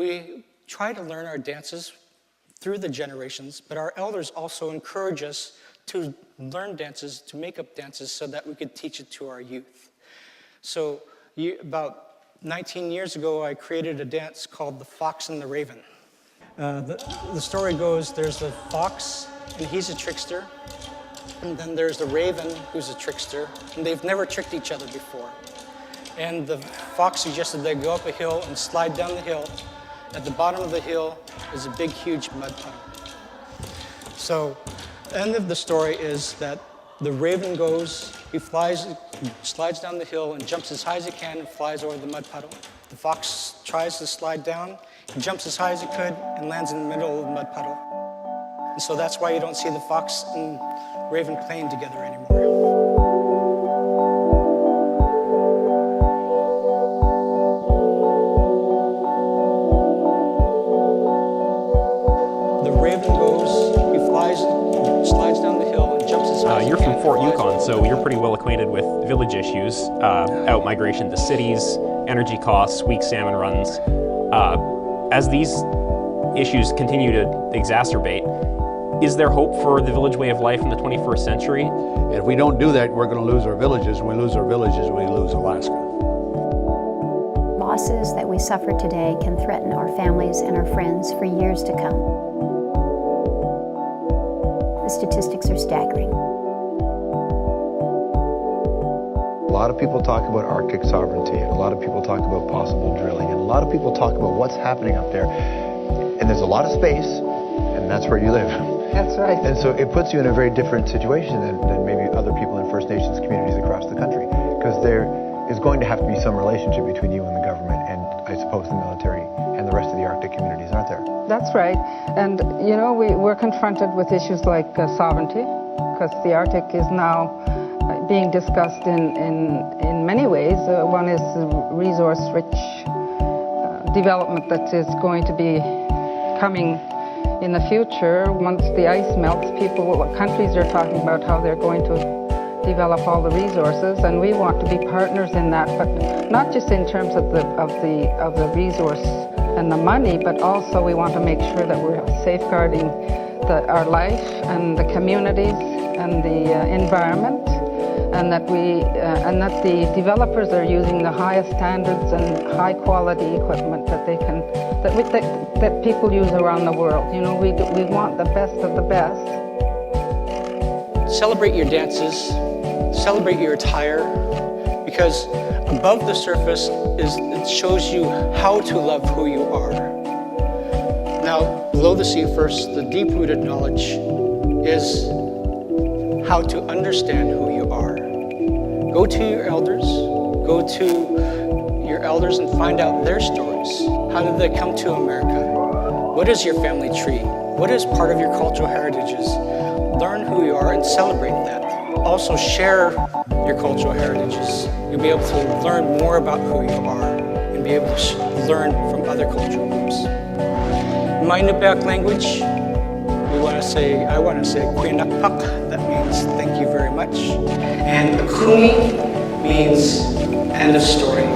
We try to learn our dances through the generations, but our elders also encourage us to learn dances, to make up dances so that we could teach it to our youth. So about 19 years ago, I created a dance called The Fox and the Raven. The story goes, there's the fox, and he's a trickster. And then there's the raven, who's a trickster, and they've never tricked each other before. And the fox suggested they go up a hill and slide down the hill. At the bottom of the hill is a big, huge mud puddle. So the end of the story is that the raven goes, he slides down the hill and jumps as high as he can and flies over the mud puddle. The fox tries to slide down, he jumps as high as he could and lands in the middle of the mud puddle. And so that's why you don't see the fox and raven playing together anymore. The raven goes, he slides down the hill and jumps as high as he You're can. from Fort Yukon, so you're pretty well acquainted with village issues, out-migration to cities, energy costs, weak salmon runs. As these issues continue to exacerbate, is there hope for the village way of life in the 21st century? If we don't do that, we're going to lose our villages. When we lose our villages, we lose Alaska. Losses that we suffer today can threaten our families and our friends for years to come. The statistics are staggering. A lot of people talk about Arctic sovereignty, and a lot of people talk about possible drilling, and a lot of people talk about what's happening up there. And there's a lot of space, and that's where you live. That's right. And so it puts you in a very different situation than maybe other people in First Nations communities across the country, because there is going to have to be some relationship between you and the government and, I suppose, the military and the rest of the Arctic communities, aren't there? That's right. And, you know, we're confronted with issues like sovereignty, because the Arctic is now being discussed in many ways. One is resource-rich development that is going to be coming in the future. Once the ice melts, countries are talking about how they're going to develop all the resources, and we want to be partners in that, but not just in terms of the resource and the money, but also we want to make sure that we're safeguarding our life and the communities and the environment, and that the developers are using the highest standards and high quality equipment that people use around the world. You know, we want the best of the best. Celebrate your dances, celebrate your attire, because above the surface it shows you how to love who you are. Now, below the sea first, the deep-rooted knowledge is how to understand who you are. Go to your elders, and find out their stories. How did they come to America? What is your family tree? What is part of your cultural heritages? Learn who you are and celebrate that. Also share your cultural heritages. You'll be able to learn more about who you are and be able to learn from other cultural groups. In my inupiat language, I want to say Quinakpak, that means thank you very much. And Akumi means end of story.